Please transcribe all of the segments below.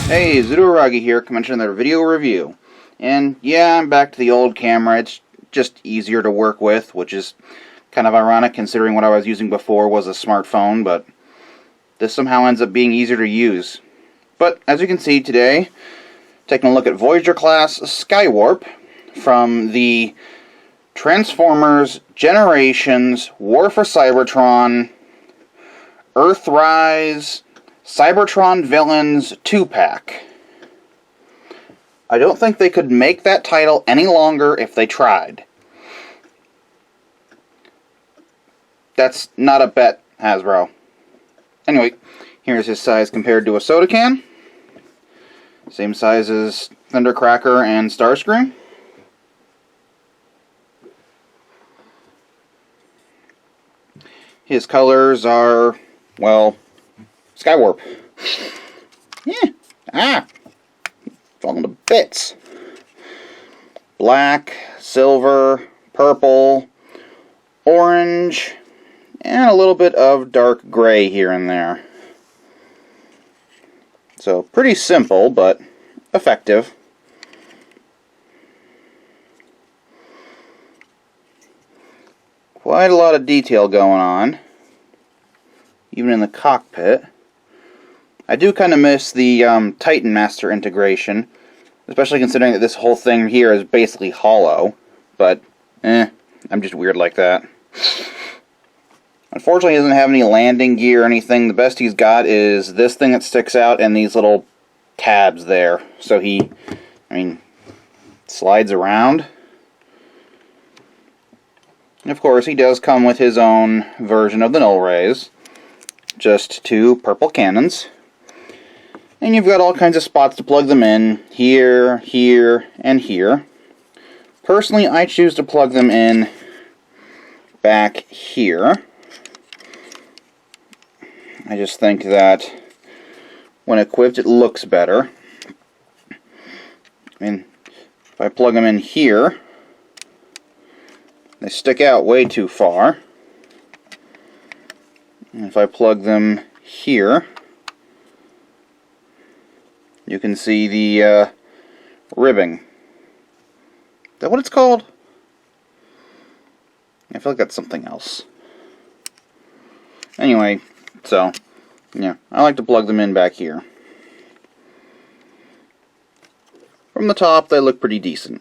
Hey, Zudoragi here, coming to another video review. And yeah, I'm back to the old camera. It's just easier to work with, which is kind of ironic considering what I was using before was a smartphone, but this somehow ends up being easier to use. But as you can see today, taking a look at Voyager Class Skywarp from the Transformers Generations War for Cybertron Earthrise Cybertron Villains Two-Pack. I don't think they could make that title any longer if they tried. That's not a bet, Hasbro. Anyway, here's his size compared to a soda can. Same size as Thundercracker and Starscream. His colors are, well, Skywarp. Yeah. Falling to bits. Black, silver, purple, orange, and a little bit of dark gray here and there. So, pretty simple, but effective. Quite a lot of detail going on, even in the cockpit. I do kind of miss the Titan Master integration, especially considering that this whole thing here is basically hollow, but I'm just weird like that. Unfortunately, he doesn't have any landing gear or anything. The best he's got is this thing that sticks out and these little tabs there. So he, slides around. And of course, he does come with his own version of the null rays. Just two purple cannons. And you've got all kinds of spots to plug them in. Here, here, and here. Personally, I choose to plug them in back here. I just think that when equipped, it looks better. If I plug them in here, they stick out way too far. And if I plug them here, you can see the ribbing. Is that what it's called? I feel like that's something else. Anyway, so, yeah, I like to plug them in back here. From the top, they look pretty decent.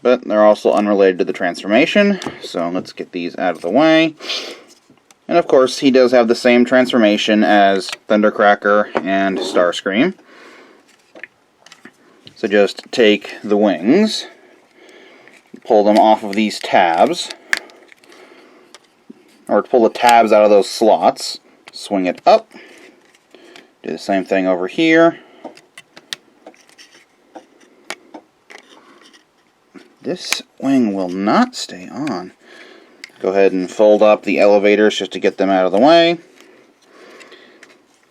But they're also unrelated to the transformation, so let's get these out of the way. And of course, he does have the same transformation as Thundercracker and Starscream. So just take the wings, pull them off of these tabs, or pull the tabs out of those slots, swing it up, do the same thing over here. This wing will not stay on. Go ahead and fold up the elevators just to get them out of the way.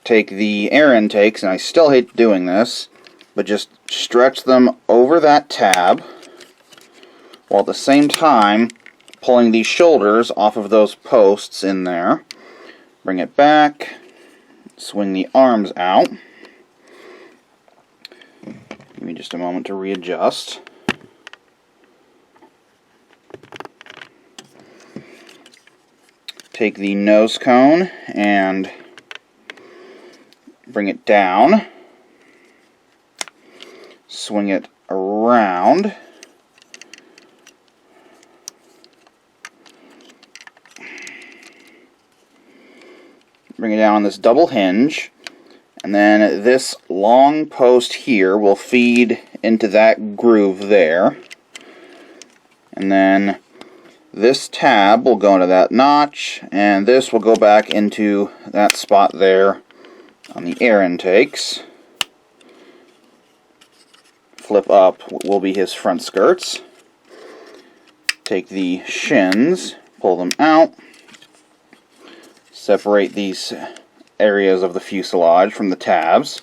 Take the air intakes, and I still hate doing this, but just stretch them over that tab, while at the same time pulling these shoulders off of those posts in there. Bring it back, swing the arms out. Give me just a moment to readjust. Take the nose cone and bring it down. Swing it around. Bring it down on this double hinge. And then this long post here will feed into that groove there. And then this tab will go into that notch, and this will go back into that spot there on the air intakes. Flip up what will be his front skirts. Take the shins, pull them out, separate these areas of the fuselage from the tabs,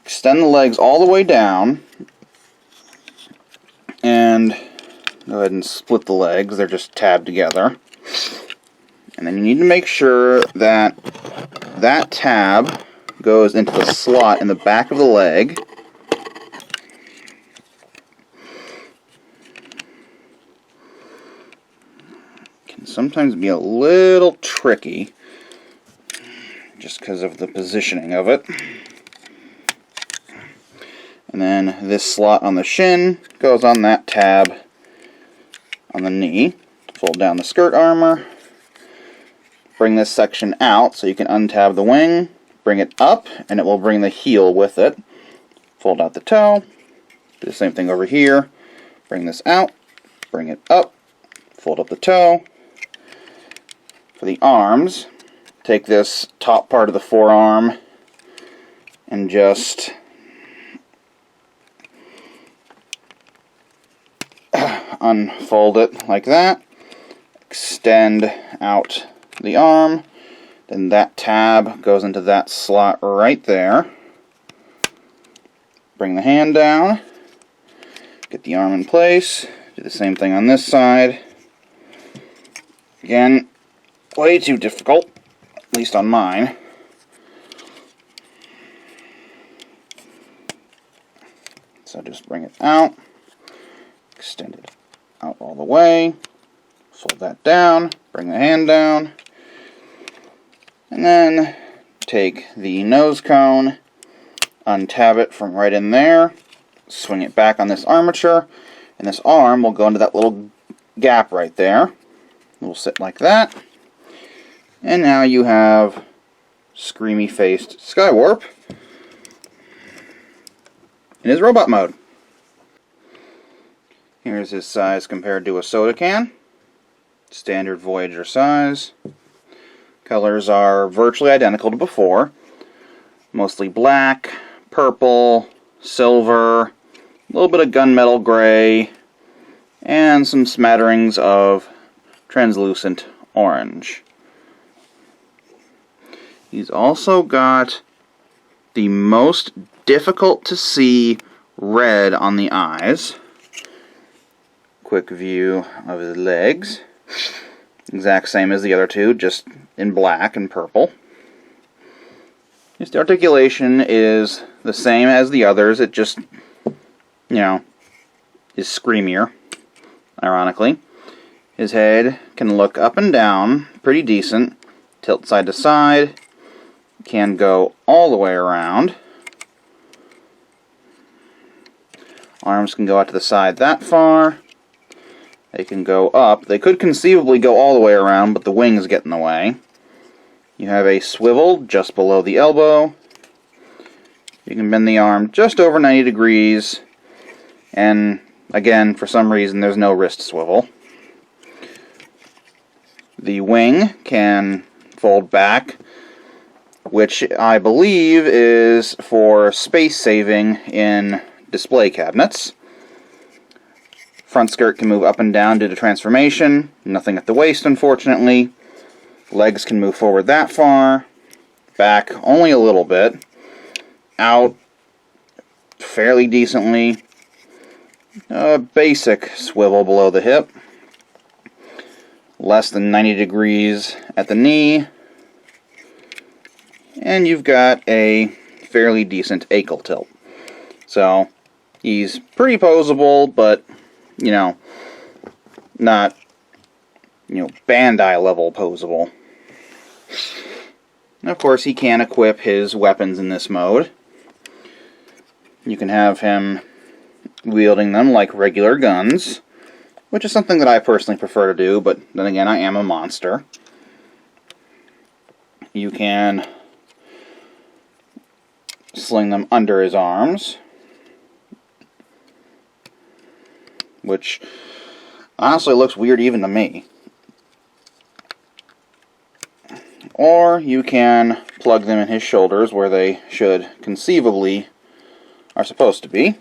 extend the legs all the way down, and go ahead and split the legs. They're just tabbed together. And then you need to make sure that that tab goes into the slot in the back of the leg. Can sometimes be a little tricky just because of the positioning of it. And then this slot on the shin goes on that tab on the knee. Fold down the skirt armor. Bring this section out so you can untab the wing. Bring it up, and it will bring the heel with it. Fold out the toe. Do the same thing over here. Bring this out. Bring it up. Fold up the toe. For the arms, take this top part of the forearm and just unfold it like that. Extend out the arm. Then that tab goes into that slot right there. Bring the hand down. Get the arm in place. Do the same thing on this side. Again, way too difficult, at least on mine. So just bring it out. Extend it out all the way. Fold that down. Bring the hand down. And then take the nose cone, untab it from right in there, swing it back on this armature, and this arm will go into that little gap right there. It will sit like that. And now you have screamy-faced Skywarp in his robot mode. Here's his size compared to a soda can. Standard Voyager size. Colors are virtually identical to before. Mostly black, purple, silver, a little bit of gunmetal gray, and some smatterings of translucent orange. He's also got the most difficult to see red on the eyes. Quick view of his legs. Exact same as the other two, just in black and purple. His articulation is the same as the others, it just, is screamier, ironically. His head can look up and down, pretty decent, tilt side to side, can go all the way around. Arms can go out to the side that far. They can go up. They could conceivably go all the way around, but the wings get in the way. You have a swivel just below the elbow. You can bend the arm just over 90 degrees. And again, for some reason, there's no wrist swivel. The wing can fold back, which I believe is for space saving in display cabinets. Front skirt can move up and down due to transformation. Nothing at the waist, unfortunately. Legs can move forward that far. Back only a little bit. Out fairly decently. A basic swivel below the hip. Less than 90 degrees at the knee. And you've got a fairly decent ankle tilt. So, he's pretty posable, but not, Bandai level posable. And of course, he can equip his weapons in this mode. You can have him wielding them like regular guns, which is something that I personally prefer to do, but then again, I am a monster. You can sling them under his arms, which honestly looks weird even to me. Or you can plug them in his shoulders where they should conceivably are supposed to be.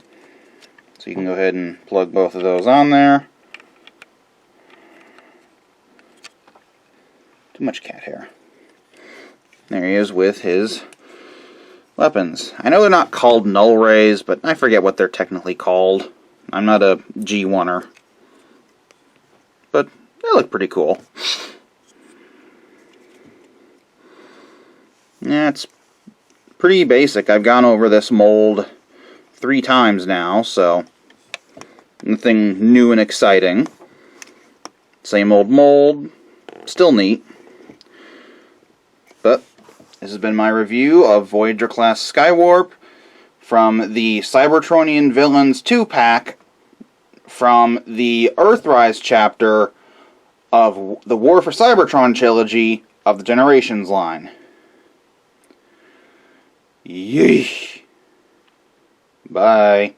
So you can go ahead and plug both of those on there. Too much cat hair. There he is with his weapons. I know they're not called null rays, but I forget what they're technically called. I'm not a G1er. But they look pretty cool. Yeah, it's pretty basic. I've gone over this mold 3 times now, so nothing new and exciting. Same old mold, still neat. But this has been my review of Voyager Class Skywarp from the Cybertron Villains Two-Pack from the Earthrise chapter of the War for Cybertron trilogy of the Generations line. Yeesh. Bye.